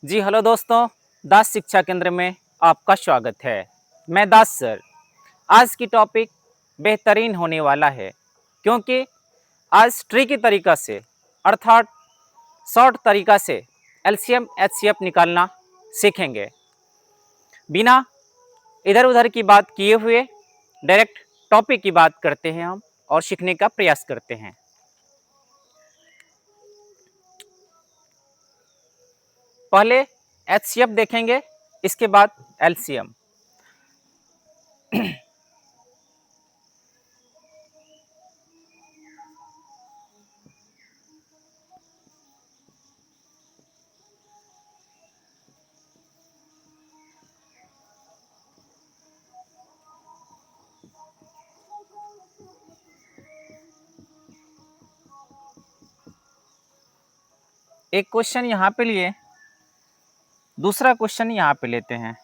जी hello दोस्तों, दास शिक्षा केंद्र में आपका स्वागत है। मैं दास सर। आज की टॉपिक बेहतरीन होने वाला है क्योंकि आज ट्रिकी तरीका से अर्थात शॉर्ट तरीका से एलसीएम एचसीएफ निकालना सीखेंगे। बिना इधर उधर की बात किए हुए डायरेक्ट टॉपिक की बात करते हैं हम और सीखने का प्रयास करते हैं। पहले एचसीएफ देखेंगे, इसके बाद एलसीएम। एक क्वेश्चन यहाँ पे लिए, दूसरा क्वेश्चन यहाँ पे लेते हैं।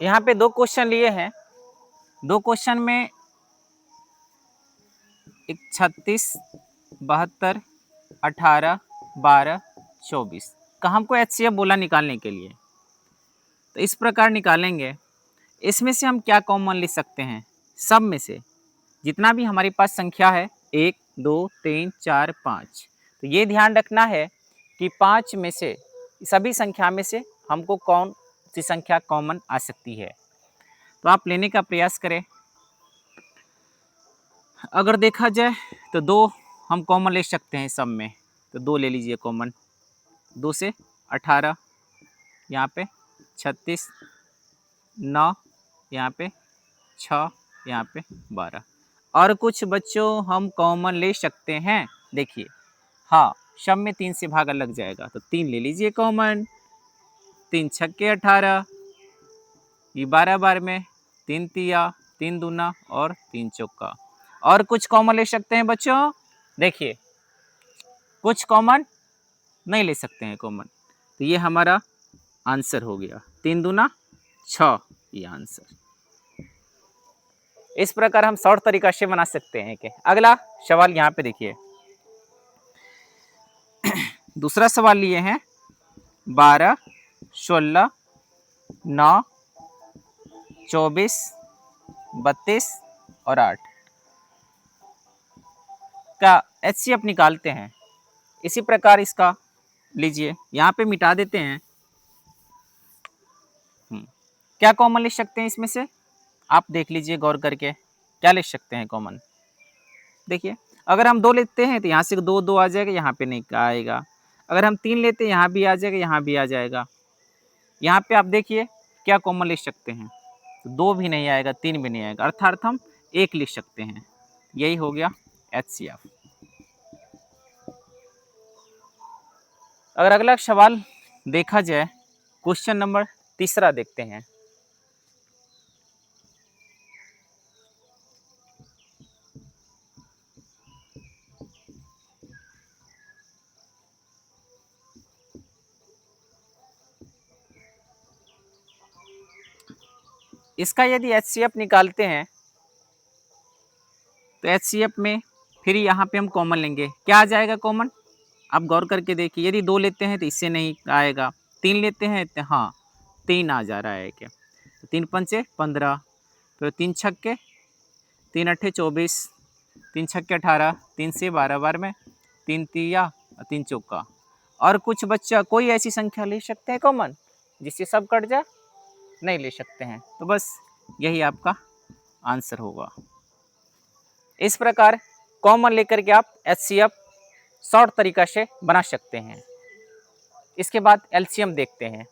यहाँ पे दो क्वेश्चन लिए हैं। दो क्वेश्चन में एक 36, 72, 18, 12, 24 का हमको एचसीएफ बोला निकालने के लिए। तो इस प्रकार निकालेंगे। इसमें से हम क्या कॉमन ले सकते हैं? सब में से जितना भी हमारे पास संख्या है 1, 2, 3, 4, 5, तो ये ध्यान रखना है कि 5 में से सभी संख्या में से हमको कौन सी संख्या कॉमन आ सकती है। तो आप लेने का प्रयास करें। अगर देखा जाए तो 2 हम कॉमन ले सकते हैं सब में, तो 2 ले लीजिए कॉमन। 2 से 18, यहाँ पे 36, 9 यहाँ पे 6, यहाँ पे 12। और कुछ बच्चों हम कॉमन ले सकते हैं। देखिए, हाँ, सब में 3 से भागा लग जाएगा, तो 3 ले लीजिए कॉमन। 3 छक्के 18, ये 12 बार में 3 तिया, 3 दूना और 3 चौका। और कुछ कॉमन ले सकते हैं बच्चों। देखिए, कुछ कॉमन नहीं ले सकते हैं कॉमन, तो ये हमारा आंसर हो गया। 3 दूना 6, ये आंसर। इस प्रकार हम शॉर्ट तरीका से बना सकते हैं। कि अगला सवाल यहाँ पे देखिए, दूसरा सवाल लिए हैं 12, 16, 9, 24, 32 और 8 का एचसीएफ निकालते हैं। इसी प्रकार इसका लीजिए, यहाँ पे मिटा देते हैं। क्या कॉमन ले सकते हैं इसमें से? आप देख लीजिए गौर करके, क्या ले सकते हैं कॉमन। देखिए, अगर हम 2 लेते हैं तो यहाँ से 2 2 आ जाएगा, यहाँ पे नहीं आएगा। अगर हम 3 लेते हैं, यहाँ भी आ जाएगा, यहाँ भी आ जाएगा। यहाँ पे आप देखिए क्या कॉमन ले सकते हैं, तो 2 भी नहीं आएगा, 3 भी नहीं आएगा, अर्थात हम 1 लिख सकते हैं। यही हो गया एचसीएफ। अगर अगला सवाल देखा जाए, क्वेश्चन नंबर तीसरा देखते हैं। इसका यदि एचसीएफ निकालते हैं तो एचसीएफ में फिर यहाँ पे हम कॉमन लेंगे। क्या आ जाएगा कॉमन? आप गौर करके देखिए, यदि 2 लेते हैं तो इससे नहीं आएगा, 3 लेते हैं तो हाँ 3 आ जा रहा है। क्या? तो 3 पंचे 15, फिर 3 छक्के, 3 अट्ठे 24, 3 छक्के 18, 3 से 12 बार में 3 तिया और 3 चौका। और कुछ बच्चा कोई ऐसी संख्या ले सकते हैं कॉमन जिससे सब कट जाए? नहीं ले सकते हैं, तो बस यही आपका आंसर होगा। इस प्रकार कॉमन लेकर के आप एचसीएफ शॉर्ट तरीका से बना सकते हैं। इसके बाद एलसीएम देखते हैं।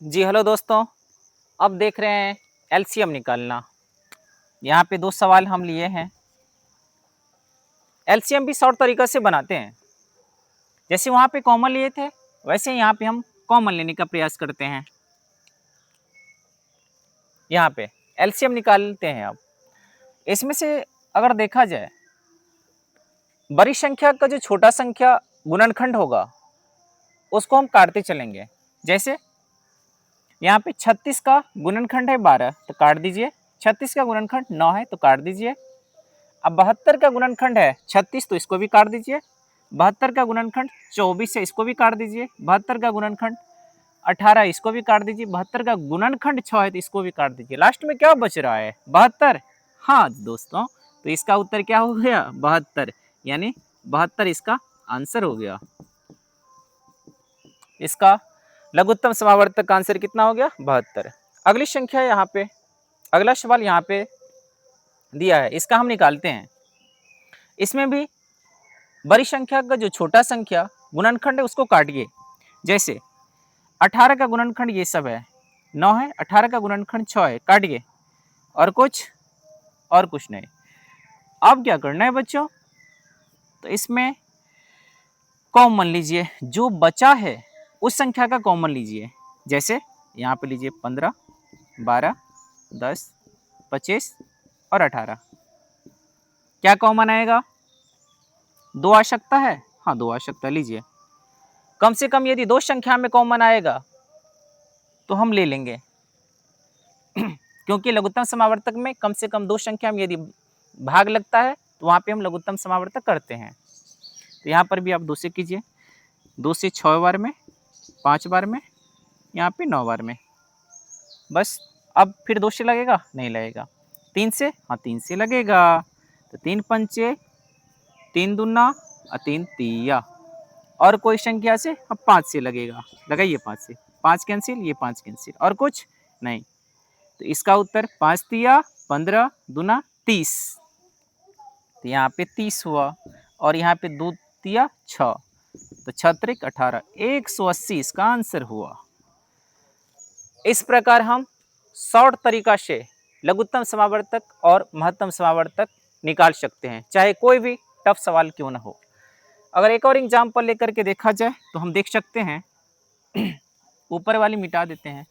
जी हेलो दोस्तों, अब देख रहे हैं एलसीएम निकालना। यहाँ पे 2 सवाल हम लिए हैं। एलसीएम भी शॉर्ट तरीका से बनाते हैं। जैसे वहाँ पे कॉमन लिए थे वैसे यहाँ पे हम कॉमन लेने का प्रयास करते हैं। यहाँ पे एलसीएम निकालते हैं। अब इसमें से अगर देखा जाए बड़ी संख्या का जो छोटा संख्या गुणनखंड होगा उसको हम काटते चलेंगे। जैसे यहाँ पे 36 का गुणनखंड है 12 तो काट दीजिए, 36 का गुणनखंड 9 है तो काट दीजिए। अब 72 का गुणनखंड है 36 तो इसको भी काट दीजिए, 72 का गुणनखंड 24 है इसको भी काट दीजिए, 72 का गुणनखंड 18 इसको भी काट दीजिए, 72 का गुणनखंड 6 है तो इसको भी काट दीजिए। लास्ट में क्या बच रहा है 72। हाँ दोस्तों, तो इसका उत्तर क्या हो गया 72, यानी 72 इसका आंसर हो गया। इसका लघुत्तम समावर्तक का आंसर कितना हो गया 72। अगली संख्या यहाँ पे, अगला सवाल यहाँ पे दिया है, इसका हम निकालते हैं। इसमें भी बड़ी संख्या का जो छोटा संख्या गुणनखंड है उसको काटिए। जैसे 18 का गुणनखंड ये सब है 9 है, 18 का गुणनखंड 6 है, काटिए। और कुछ नहीं। अब क्या करना है बच्चों, तो इसमें कॉमन लीजिए, जो बचा है उस संख्या का कॉमन लीजिए। जैसे यहाँ पे लीजिए 15, 12, 10, 25 और 18। क्या कॉमन आएगा 2 आ सकता है, हाँ 2 आ सकता है, लीजिए। कम से कम यदि 2 संख्या में कॉमन आएगा तो हम ले लेंगे क्योंकि लघुत्तम समावर्तक में कम से कम 2 संख्या में यदि भाग लगता है तो वहाँ पे हम लघुत्तम समावर्तक करते हैं। तो यहाँ पर भी आप 2 से कीजिए, 2 से 6 बार में, 5 बार में, यहाँ पे 9 बार में। बस अब फिर 2 से लगेगा नहीं लगेगा, 3 से, हाँ 3 से लगेगा। तो 3 पंचे 3 दूना और 3 तिया, और कोई संख्या से अब 5 से लगेगा, लगाइए 5 से, 5 कैंसिल, ये 5 कैंसिल, और कुछ नहीं। तो इसका उत्तर 5 तिया 15 दूना 30, तो यहाँ पे 30 हुआ, और यहाँ पे 2 तिया 6, तो 6 त्रिक 18, 180 इसका आंसर हुआ। इस प्रकार हम शॉर्ट तरीका से लघुत्तम समावर्तक और महत्तम समावर्तक निकाल सकते हैं, चाहे कोई भी टफ सवाल क्यों ना हो। अगर एक और एग्जाम्पल लेकर के देखा जाए तो हम देख सकते हैं ऊपर वाली मिटा देते हैं।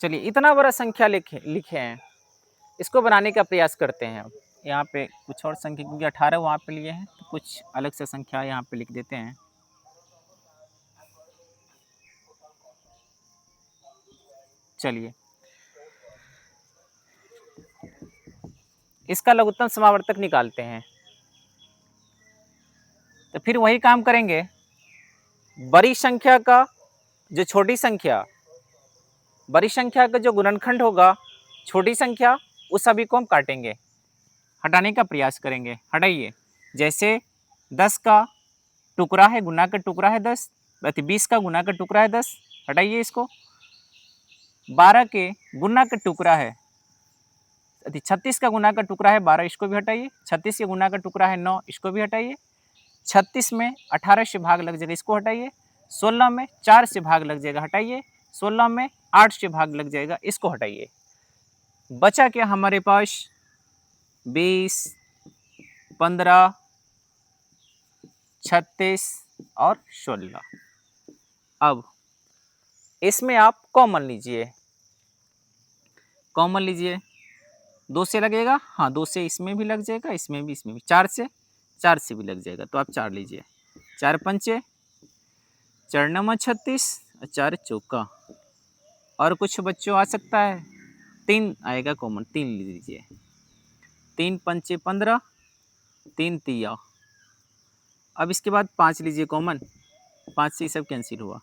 चलिए, इतना बड़ा संख्या लिखे हैं, इसको बनाने का प्रयास करते हैं। अब यहाँ पे कुछ और संख्या, क्योंकि 18 वहाँ पे लिए हैं तो कुछ अलग से संख्या यहाँ पे लिख देते हैं। चलिए, इसका लघुत्तम समावर्तक निकालते हैं। तो फिर वही काम करेंगे, बड़ी संख्या का जो छोटी संख्या, बड़ी संख्या का जो गुणनखंड होगा छोटी संख्या, उस सभी को हम काटेंगे, हटाने का प्रयास करेंगे। हटाइए। जैसे 10 का टुकड़ा है, गुना का टुकड़ा है 10, 20 का गुना का टुकड़ा है 10, हटाइए इसको। 12 के गुना का टुकड़ा है, 36 का गुना का टुकड़ा है 12, इसको भी हटाइए। 36 के गुना का टुकड़ा है 9, इसको भी हटाइए। 36 में 18 से भाग लग जाएगा, इसको हटाइए। 16 में 4 से भाग लग जाएगा, हटाइए। 16 में 8 से भाग लग जाएगा, इसको हटाइए। बचा क्या हमारे पास 20, 15, 36 और 16। अब इसमें आप कॉमन लीजिए, कॉमन लीजिए। 2 से लगेगा, हाँ 2 से इसमें भी लग जाएगा, इसमें भी, 4 से भी लग जाएगा, तो आप 4 लीजिए। 4 पंचे 4 नमा 36 और 4 चौका। और कुछ बच्चों आ सकता है, 3 आएगा कॉमन, 3 लीजिए। 3 पंचे 15, 3 तिया। अब इसके बाद 5 लीजिए कॉमन, 5 से सब कैंसिल हुआ।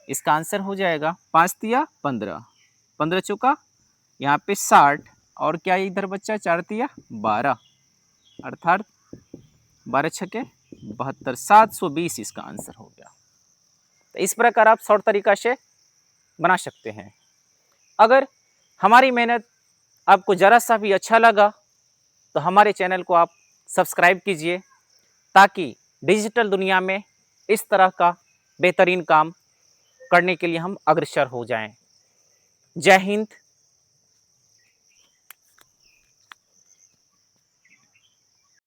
इसका आंसर हो जाएगा 5 तिया 15। 15 चौका यहाँ पे 60 और क्या इधर बच्चा 4 तिया 12 अर्थात 12 छके 72 720 इसका आंसर हो गया। तो इस प्रकार आप शॉर्ट तरीका से बना सकते हैं। अगर हमारी मेहनत आपको ज़रा सा भी अच्छा लगा तो हमारे चैनल को आप सब्सक्राइब कीजिए ताकि डिजिटल दुनिया में इस तरह का बेहतरीन काम करने के लिए हम अग्रसर हो जाएं। जय हिंद,